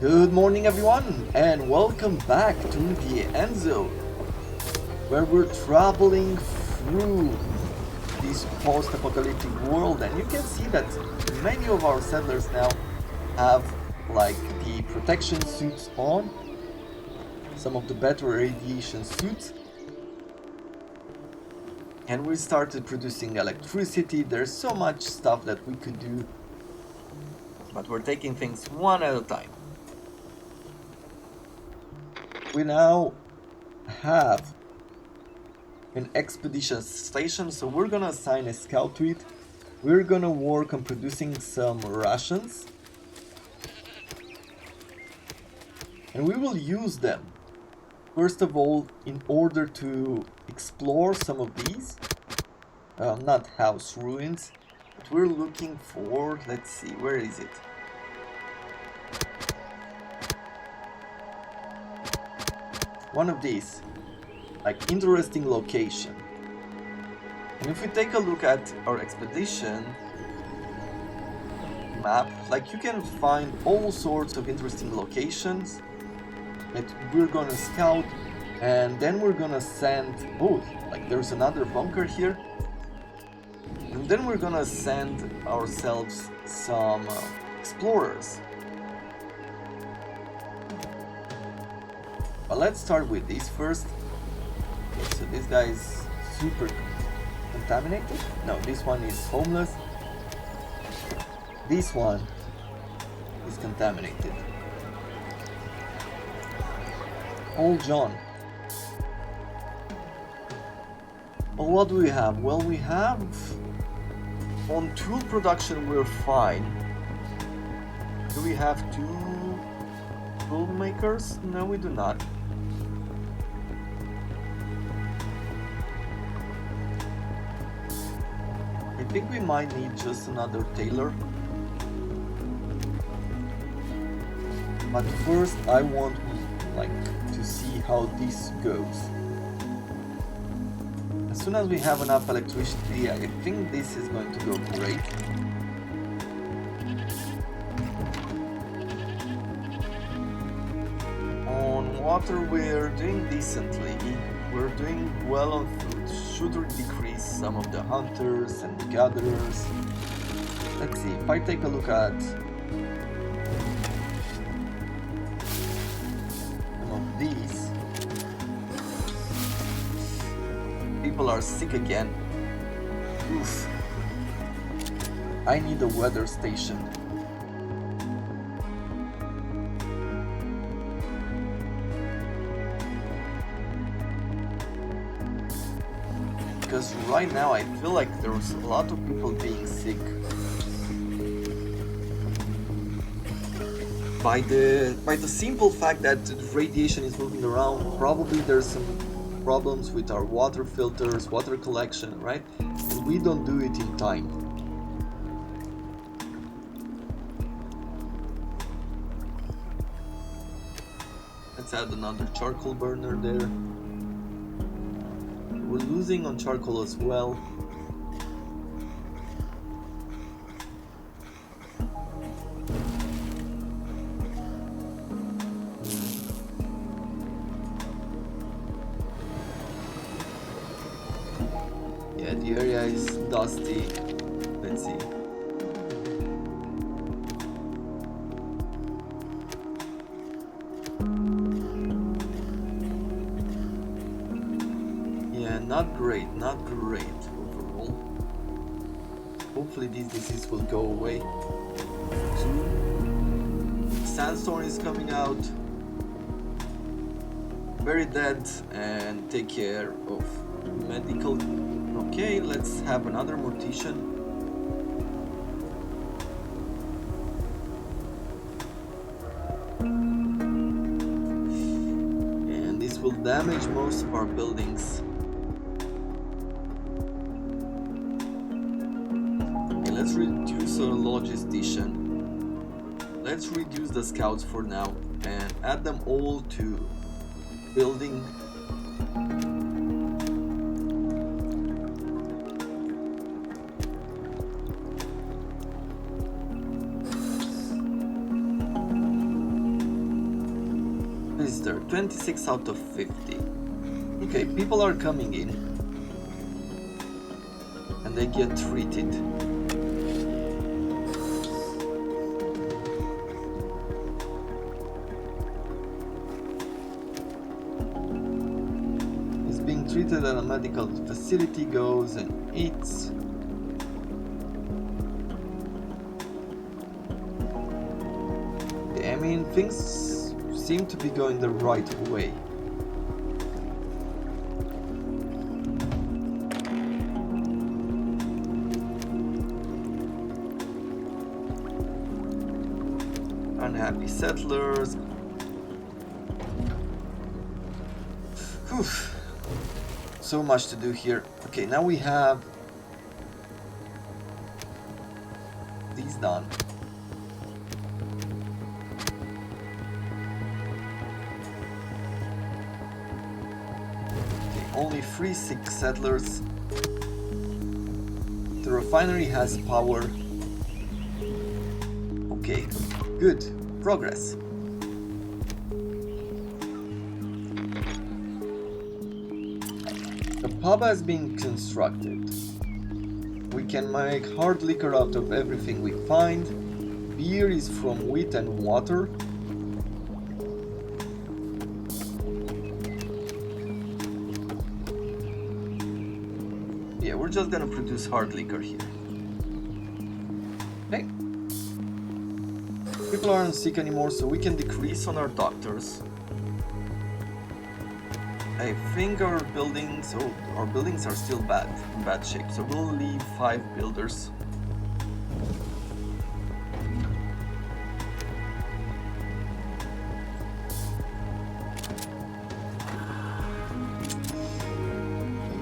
Good morning everyone and welcome back to the Endzone, where we're traveling through this post-apocalyptic world, and you can see that many of our settlers now have like the protection suits on, some of the better radiation suits, and we started producing electricity. There's so much stuff that we could do, but we're taking things one at a time. We now have an expedition station, so we're gonna assign a scout to it. We're gonna work on producing some rations, and we will use them first of all in order to explore some of these not house ruins, but we're looking for, let's see, where is it? One of these, like, interesting location. And if we take a look at our expedition map, like, you can find all sorts of interesting locations that we're gonna scout, and then we're gonna send, oh, like there's another bunker here, and then we're gonna send ourselves some explorers. But let's start with this first. Okay, so this guy is super contaminated. No, this one is homeless. This one is contaminated. Old John. Well, what do we have? Well, we have on tool production we're fine. Do we have two tool makers? No, we do not. I think we might need just another tailor. But first I want to see how this goes. As soon as we have enough electricity, I think this is going to go great. On water we're doing decently. We're doing well on food. Should decrease some of the hunters and gatherers. Let's see, if I take a look at some of these, people are sick again. Oof. I need a weather station. Because right now I feel like there's a lot of people being sick. By the simple fact that radiation is moving around, probably there's some problems with our water filters, water collection, right? And we don't do it in time. Let's add another charcoal burner there. We're losing on charcoal as well. Yeah, the area is dusty. Let's see. Yeah, not great overall. Hopefully this disease will go away soon. Sandstorm is coming out. Bury that and take care of medical. Okay, let's have another mortician. And this will damage most of our buildings. Okay, let's reduce our logistician. Let's reduce the scouts for now and add them all to building. visitor, 26 out of 50. Okay, people are coming in. And they get treated. He's being treated at a medical facility, goes and eats. I mean, things seem to be going the right way. Unhappy settlers. Whew. So much to do here. Okay, now we have these done. Okay, only 3 sick settlers. The refinery has power. Okay, good. Progress. A pub has been constructed. We can make hard liquor out of everything we find. Beer is from wheat and water. Yeah, we're just gonna produce hard liquor here. Okay. People aren't sick anymore, so we can decrease on our doctors. I think our buildings are still in bad shape, so we'll leave 5 builders.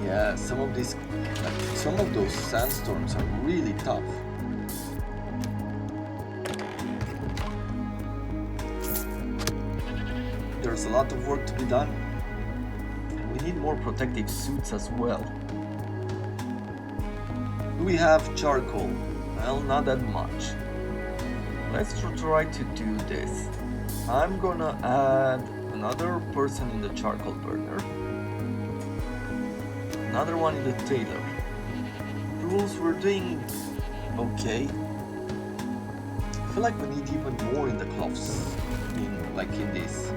Yeah, some of those sandstorms are really tough. There's a lot of work to be done. We need more protective suits as well. Do we have charcoal? Well, not that much. Let's try to do this. I'm gonna add another person in the charcoal burner. Another one in the tailor. Tools, we're doing okay. I feel like we need even more in the cloths, in this.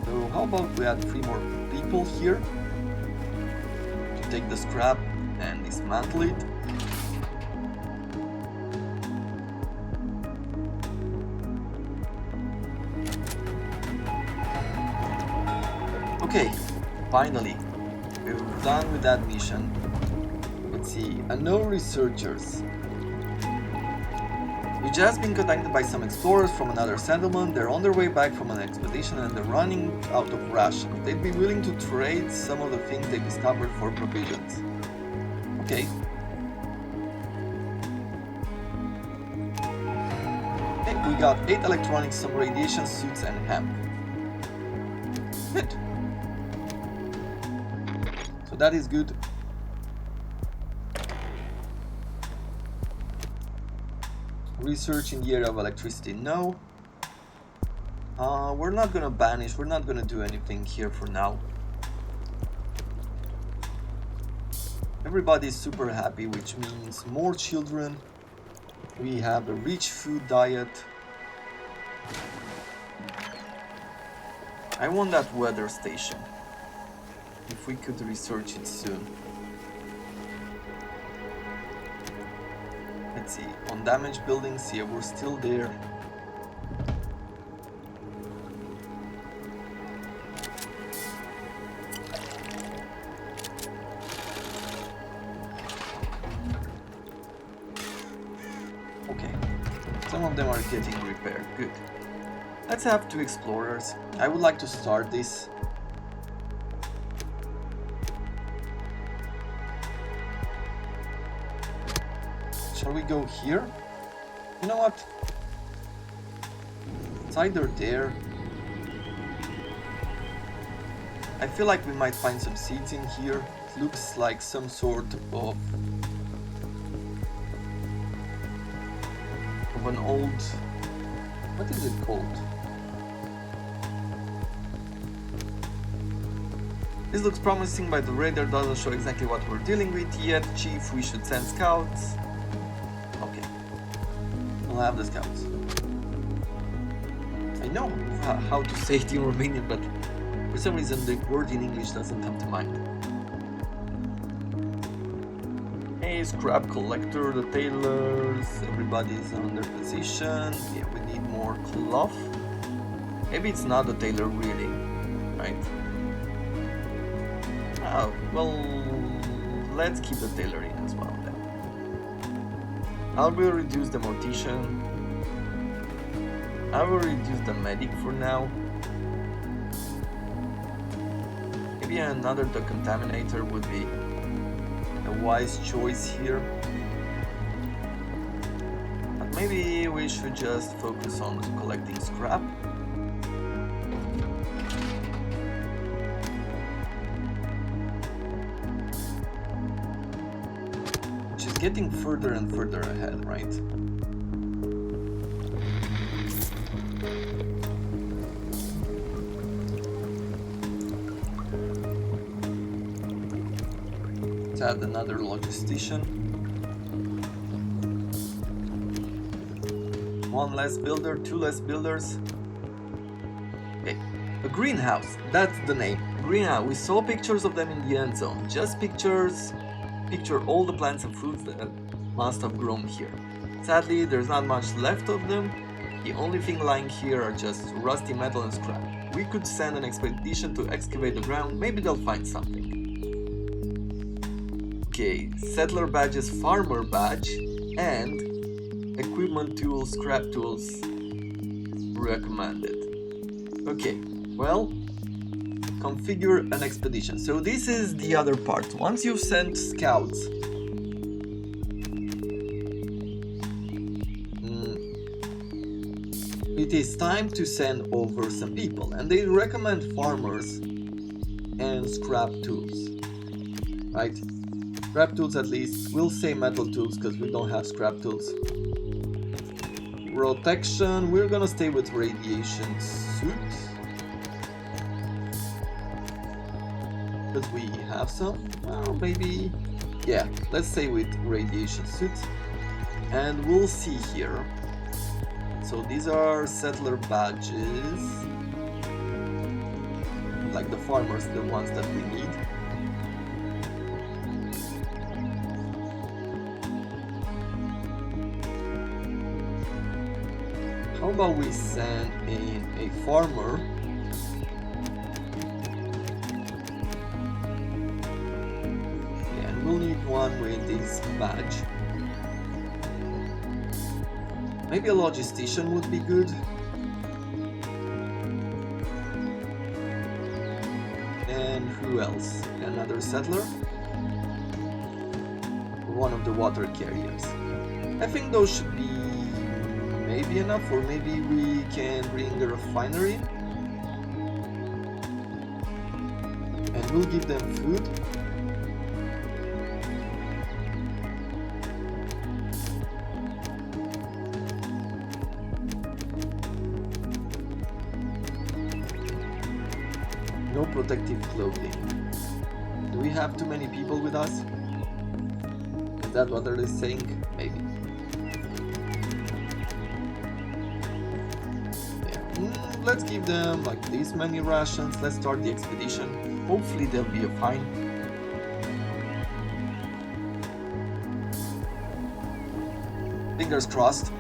So how about we add 3 more people here to take the scrap and dismantle it. Okay, finally, we're done with that mission. Let's see, unknown researchers. We just been contacted by some explorers from another settlement. They're on their way back from an expedition and they're running out of rations. They'd be willing to trade some of the things they discovered for provisions. Okay. Okay, we got 8 electronics, some radiation suits and hemp. Good. So that is good. Research in the area of electricity, no. We're not gonna banish, we're not gonna do anything here for now. Everybody's super happy, which means more children. We have a rich food diet. I want that weather station. If we could research it soon. Let's see, on damaged buildings, yeah, we're still there. Okay, some of them are getting repaired, good. Let's have 2 explorers. I would like to start this. Shall we go here? You know what? It's either there. I feel like we might find some seeds in here. It looks like some sort of of an old... What is it called? This looks promising, but the radar doesn't show exactly what we're dealing with yet. Chief, we should send scouts. Okay. We'll have the scouts. I know how to say it in Romanian, but for some reason the word in English doesn't come to mind. Hey, scrap collector, the tailors, everybody's on their position. Yeah, we need more cloth. Maybe it's not the tailor really, right? Oh, well, let's keep the tailor in as well then. I will reduce the mortician. I will reduce the medic for now. Maybe another decontaminator would be a wise choice here. But maybe we should just focus on collecting scrap. Which is getting further and further ahead, right? Let's add another logistician. One less builder, two less builders. Okay, a greenhouse, that's the name. Greenhouse, we saw pictures of them in the end zone. Just pictures, picture all the plants and fruits that must have grown here. Sadly, there's not much left of them. The only thing lying here are just rusty metal and scrap. We could send an expedition to excavate the ground, maybe they'll find something. Okay, settler badges, farmer badge, and equipment tools, scrap tools recommended. Okay, well, configure an expedition. So this is the other part. Once you've sent scouts, it is time to send over some people, and they recommend farmers and scrap tools, right? Scrap tools at least. We'll say metal tools because we don't have scrap tools. Protection, we're gonna stay with radiation suit because we have some. Well, maybe, yeah, let's stay with radiation suit, and we'll see here. So these are settler badges, like the farmers, the ones that we need. How about we send in a farmer? Yeah, and we'll need one with this badge. Maybe a logistician would be good. And who else? Another settler? One of the water carriers. I think those should be maybe enough, or maybe we can bring a refinery and we'll give them food. No protective clothing. Do we have too many people with us? Is that what they're saying? Maybe. Let's give them like this many rations. Let's start the expedition. Hopefully they'll be fine. Fingers crossed.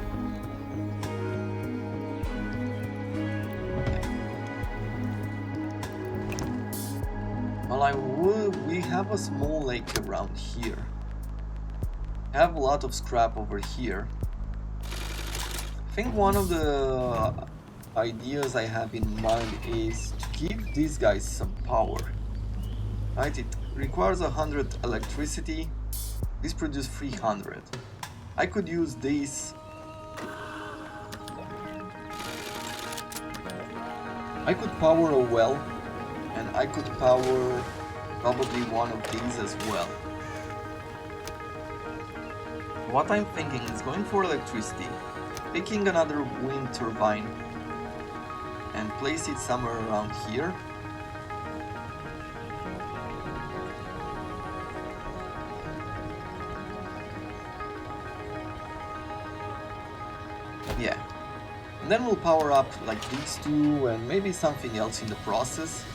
Well, we have a small lake around here. I have a lot of scrap over here. I think one of the ideas I have in mind is to give these guys some power. Right, it requires 100 electricity. This produces 300. I could use this. I could power a well, and I could power probably one of these as well. What I'm thinking is going for electricity. picking another wind turbine and place it somewhere around here. Yeah. And then we'll power up like these two and maybe something else in the process.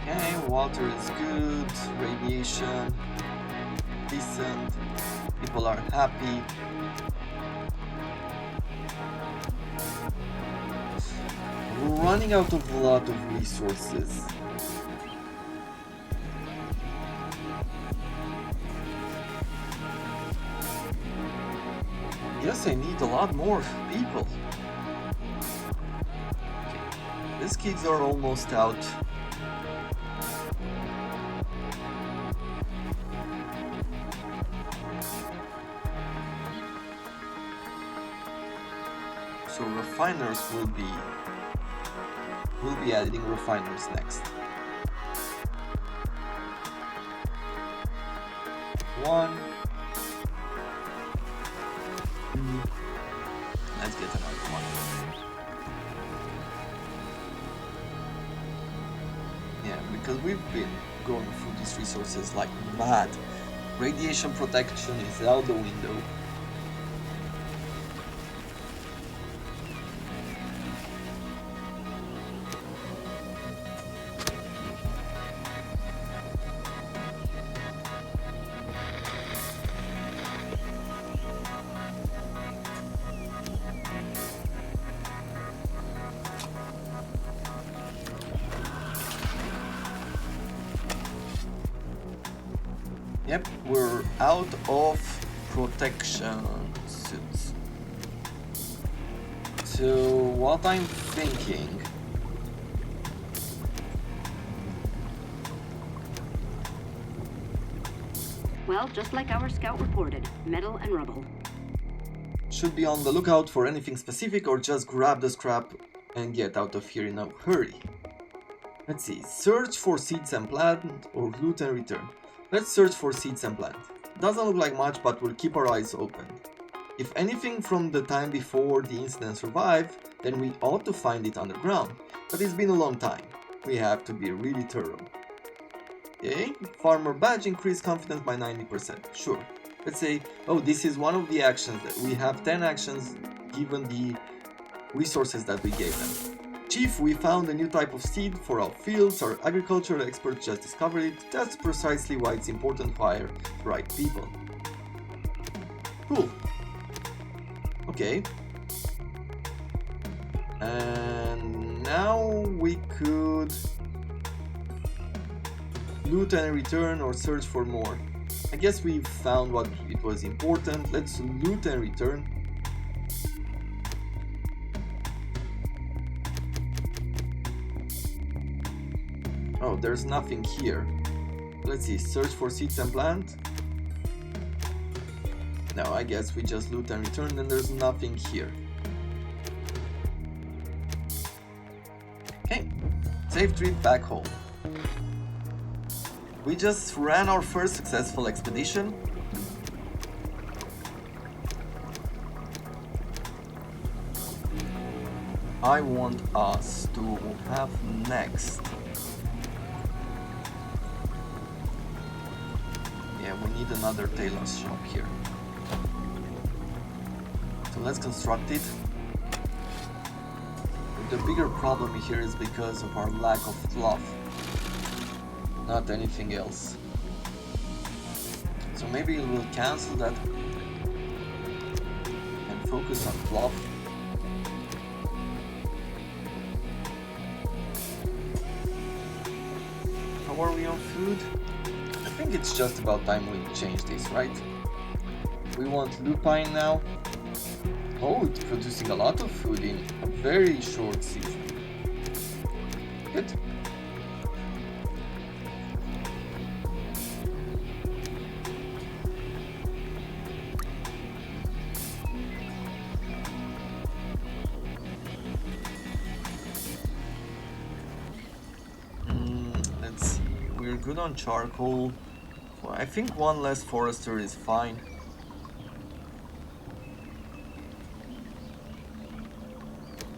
Okay, water is good, radiation decent, people are happy. We're running out of a lot of resources. Yes, I need a lot more people. Okay. These kids are almost out. So refiners will be adding refiners next. One. Let's get another one. Yeah, because we've been going through these resources like mad. Radiation protection is out the window. Yep, we're out of protection suits. So what I'm thinking... Well, just like our scout reported, metal and rubble. Should be on the lookout for anything specific or just grab the scrap and get out of here in a hurry. Let's see, search for seeds and plant or loot and return. Let's search for seeds and plant. Doesn't look like much, but we'll keep our eyes open. If anything from the time before the incident survived, then we ought to find it underground. But it's been a long time. We have to be really thorough. Okay, farmer badge increased confidence by 90%. Sure. Let's say, oh, this is one of the actions that we have 10 actions given the resources that we gave them. Chief, we found a new type of seed for our fields. Our agricultural experts just discovered it. That's precisely why it's important to hire the right people. Cool. Okay. And now we could loot and return or search for more. I guess we found what it was important. Let's loot and return. Oh, there's nothing here. Let's see, search for seeds and plant. No, I guess we just loot and return and there's nothing here. Okay, safe trip back home. We just ran our first successful expedition. I want us to have next. Yeah, we need another tailor's shop here. So let's construct it. The bigger problem here is because of our lack of cloth. Not anything else. So maybe we'll cancel that and focus on cloth. How are we on food? I think it's just about time we change this, right? We want lupine now. Oh, it's producing a lot of food in a very short season. Good. Let's see. We're good on charcoal. Well, I think one less forester is fine.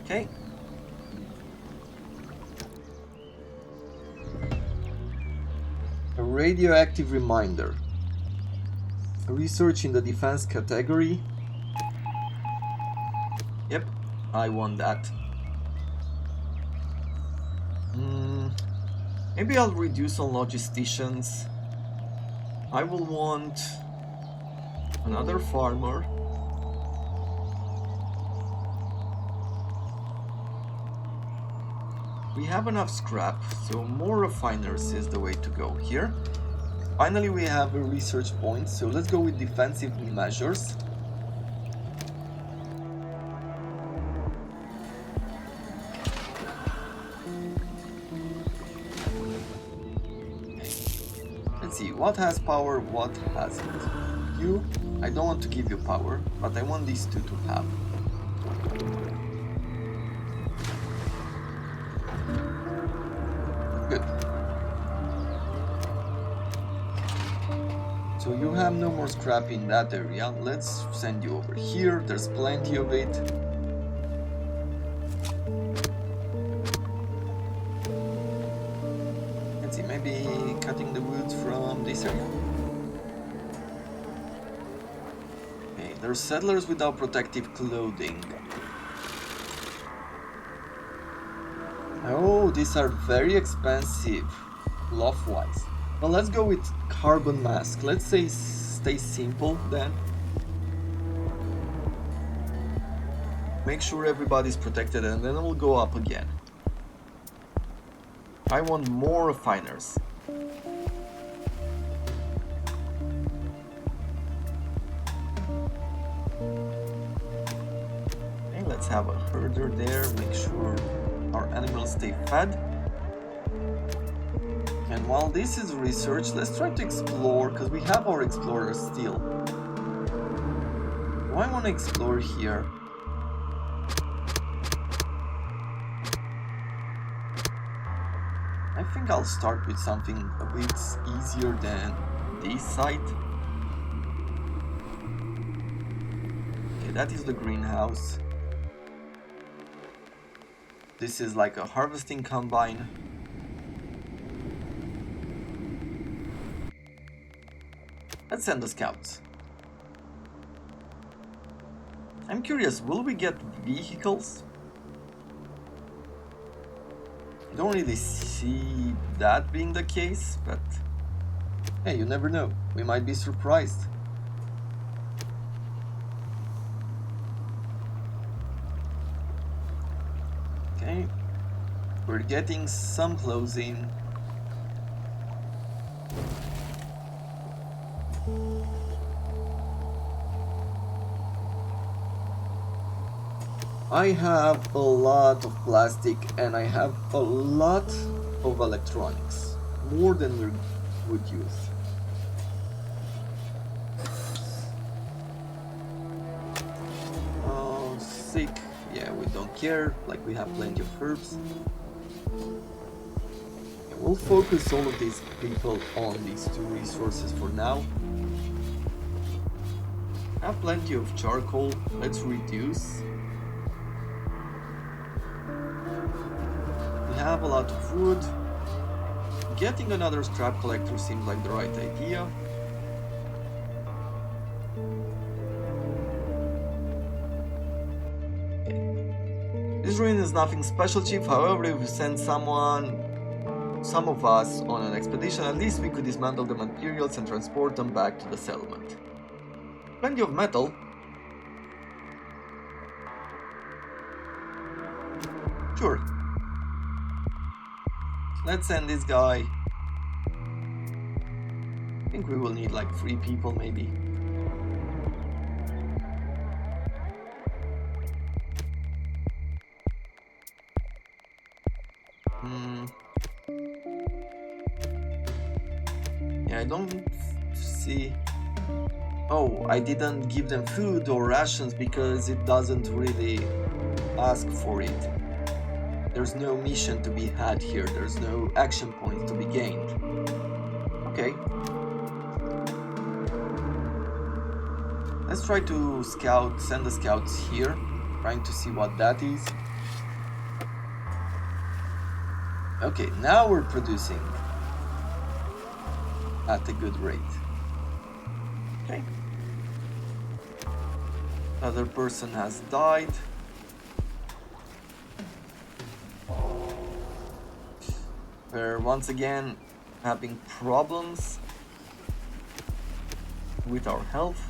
Okay. A radioactive reminder. Research in the defense category. Yep, I want that. Maybe I'll reduce on logisticians. I will want another farmer. We have enough scrap, so more refiners is the way to go here. Finally, we have a research point, so let's go with defensive measures. Let's see, what has power, what hasn't. You, I don't want to give you power, but I want these two to have. Good. So you have no more scrap in that area. Let's send you over here. There's plenty of it. Let's see, maybe cutting the wood from this area. Okay, there's settlers without protective clothing. Oh, these are very expensive, cloth-wise. Well, let's go with carbon mask. Let's say stay simple then. Make sure everybody's protected and then we'll go up again. I want more refiners. Okay, let's have a herder there, make sure our animals stay fed. And while this is research, let's try to explore, because we have our explorers still. Do I want to explore here? I think I'll start with something a bit easier than this site. Okay, that is the greenhouse. This is like a harvesting combine. Let's send the scouts. I'm curious, will we get vehicles? I don't really see that being the case, but hey, you never know. We might be surprised. Okay, we're getting some closing. I have a lot of plastic and I have a lot of electronics, more than we would use. Oh, sick. Yeah, we don't care, like we have plenty of herbs. And we'll focus all of these people on these two resources for now. I have plenty of charcoal, let's reduce. We have a lot of wood. Getting another scrap collector seems like the right idea. This ruin is nothing special, Chief. However, if we send some of us on an expedition, at least we could dismantle the materials and transport them back to the settlement. Plenty of metal. Sure. Let's send this guy. I think we will need like 3 people maybe. Yeah, I don't see. Oh, I didn't give them food or rations because it doesn't really ask for it. There's no mission to be had here, there's no action point to be gained. Okay. Let's try to send the scouts here, trying to see what that is. Okay, now we're producing at a good rate. Okay. Other person has died. We're once again having problems with our health.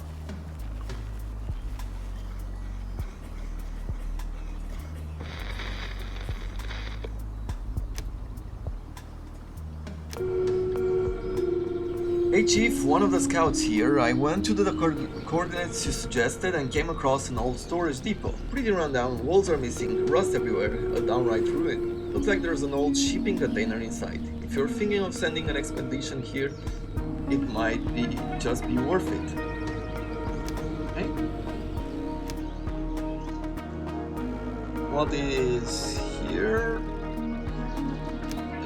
Hey Chief, one of the scouts here. I went to the coordinates you suggested and came across an old storage depot. Pretty rundown, walls are missing, rust everywhere, a downright ruin. Looks like there's an old shipping container inside. If you're thinking of sending an expedition here, it might just be worth it. Okay. What is here?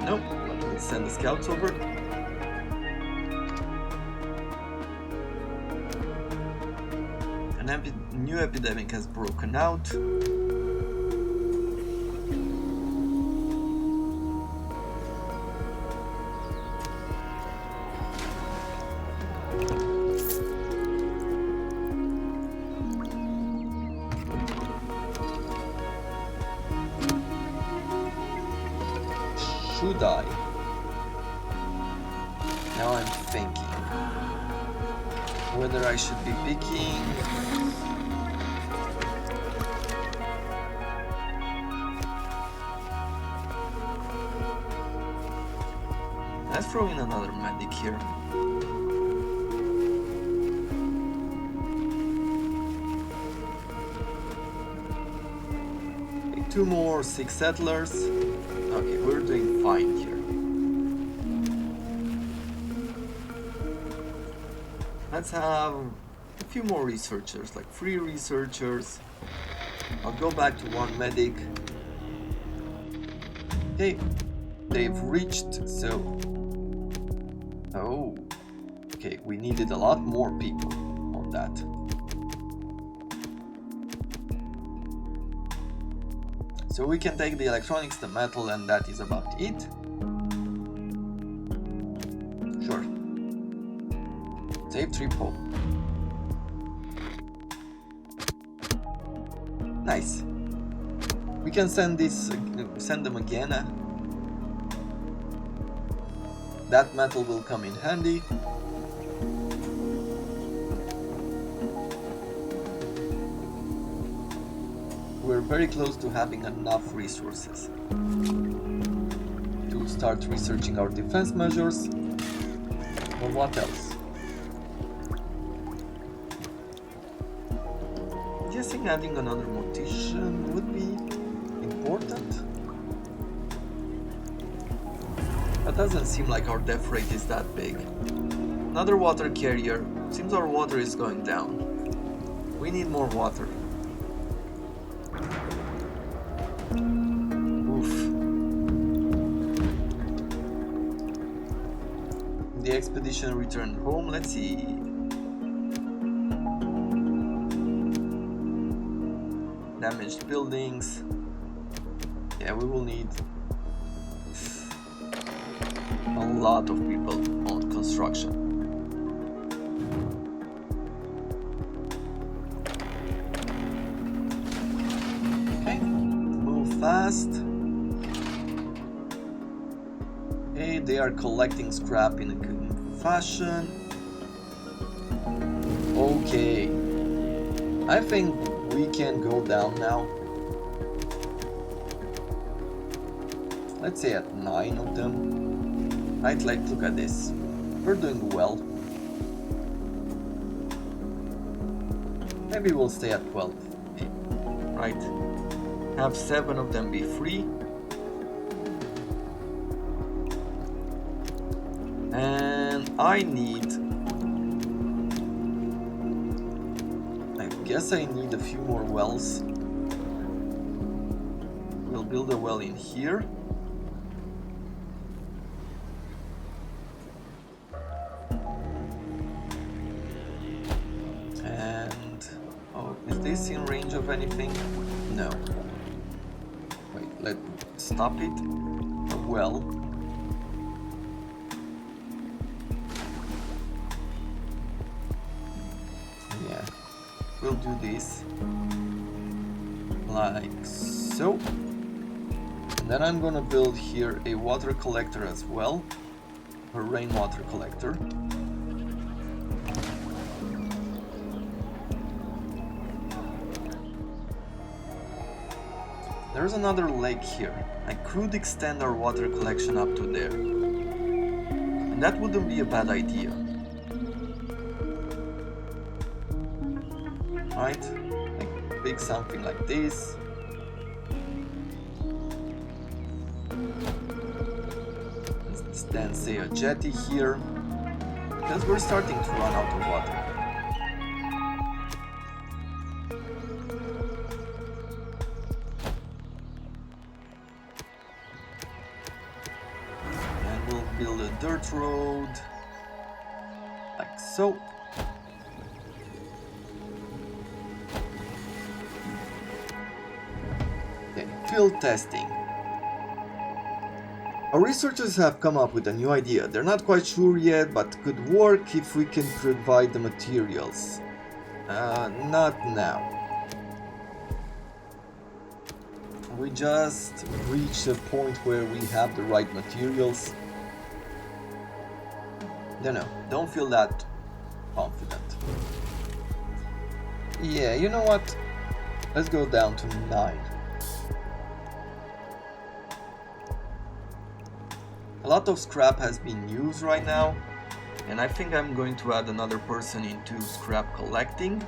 No, let me send the scouts over. A new epidemic has broken out. Should I? Now I'm thinking whether I should be picking let's throw in another medic here. Okay, 2 more 6 settlers. Okay, we're doing fine here. Let's have a few more researchers, like 3 researchers. I'll go back to 1 medic. Okay, they've reached, so... Oh, okay, we needed a lot more people on that. So we can take the electronics, the metal, and that is about it. Sure. Save triple. Nice. We can send them again. That metal will come in handy. We're very close to having enough resources to start researching our defense measures. But what else? I'm guessing adding another mortician would be important. That doesn't seem like our death rate is that big. Another water carrier. Seems our water is going down. We need more water. Oof. The expedition returned home. Let's see. Damaged buildings. Yeah, we will need a lot of people on construction. Okay, move fast. Okay, they are collecting scrap in a good fashion. Okay, I think we can go down now. Let's say at 9 of them. Right, like, look at this. We're doing well. Maybe we'll stay at 12. Right. Have 7 of them be free. And I guess I need a few more wells. We'll build a well in here. And this in range of anything? No. Wait, let's stop it. Well. Yeah. We'll do this. Like so. And then I'm gonna build here a water collector as well. A rainwater collector. There's another lake here. I could extend our water collection up to there. And that wouldn't be a bad idea. Right? Like big something like this. Let's then say a jetty here. Because we're starting to run out of water. Build a dirt road, like so. Okay, field testing. Our researchers have come up with a new idea. They're not quite sure yet, but could work if we can provide the materials. Not now. We just reached a point where we have the right materials. No, don't feel that confident. Yeah, you know what? Let's go down to 9. A lot of scrap has been used right now, and I think I'm going to add another person into scrap collecting.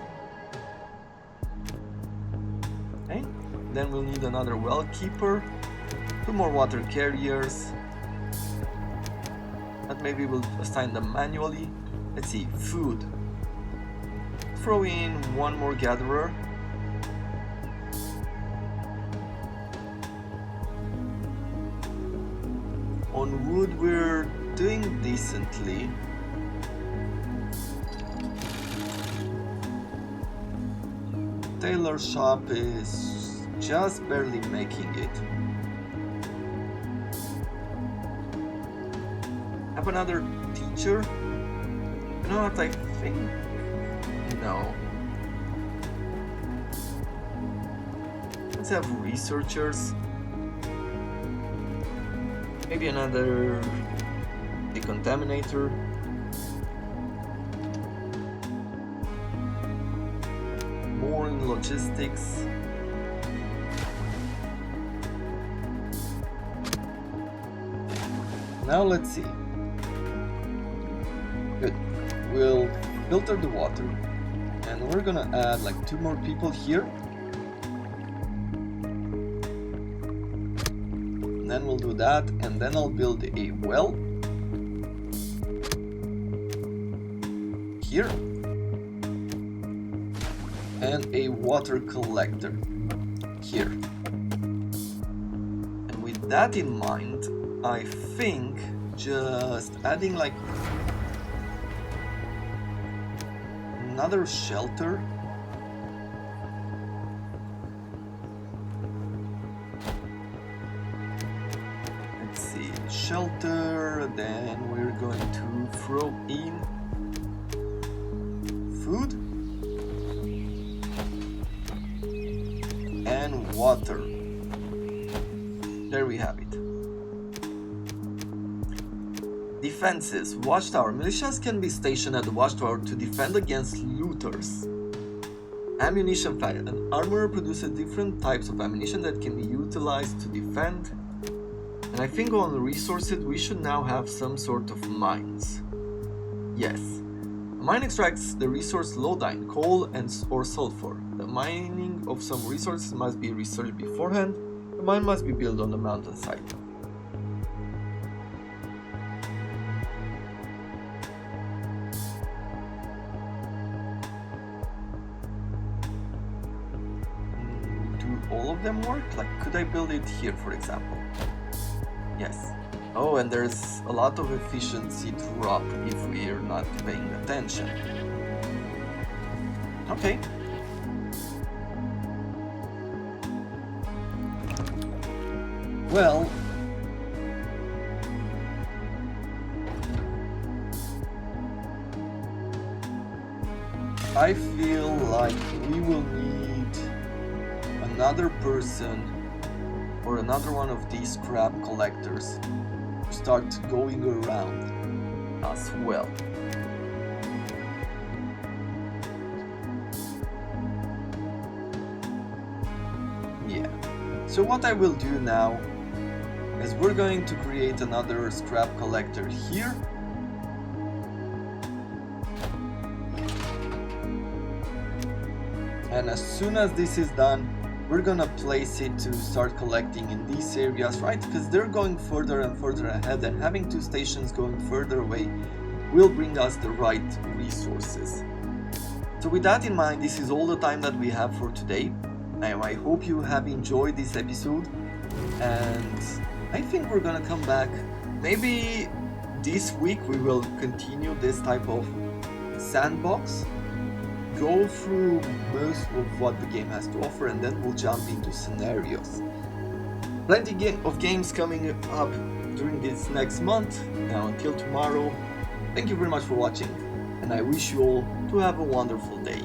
Okay, then we'll need another well keeper, 2 more water carriers. But maybe we'll assign them manually. Let's see, food. Throw in 1 more gatherer. On wood we're doing decently. Tailor shop is just barely making it. Have another teacher? You know what, I think... no. Let's have researchers. Maybe another decontaminator. More in logistics. Now let's see. Good. We'll filter the water, and we're gonna add like 2 more people here. And then we'll do that, and then I'll build a well here and a water collector here. And with that in mind, I think just adding like another shelter. Let's see, shelter, then we're going to throw in food and water. There we have it. Defenses. Watchtower. Militias can be stationed at the watchtower to defend against looters. Ammunition pack. An armorer produces different types of ammunition that can be utilized to defend. And I think on the resources we should now have some sort of mines. Yes. A mine extracts the resource lodine, coal or sulfur. The mining of some resources must be researched beforehand. The mine must be built on the mountainside. All of them work? Like, could I build it here, for example? Yes. Oh, and there's a lot of efficiency drop if we're not paying attention. Okay. Well, I feel like we will need another person or another one of these scrap collectors to start going around as well. Yeah. So what I will do now is we're going to create another scrap collector here. And as soon as this is done, we're gonna place it to start collecting in these areas, right? Because they're going further and further ahead, and having two stations going further away will bring us the right resources. So with that in mind, this is all the time that we have for today. I hope you have enjoyed this episode, and I think we're gonna come back. Maybe this week we will continue this type of sandbox, go through most of what the game has to offer, and then we'll jump into scenarios. Plenty of games coming up during this next month. Now until tomorrow, thank you very much for watching, and I wish you all to have a wonderful day.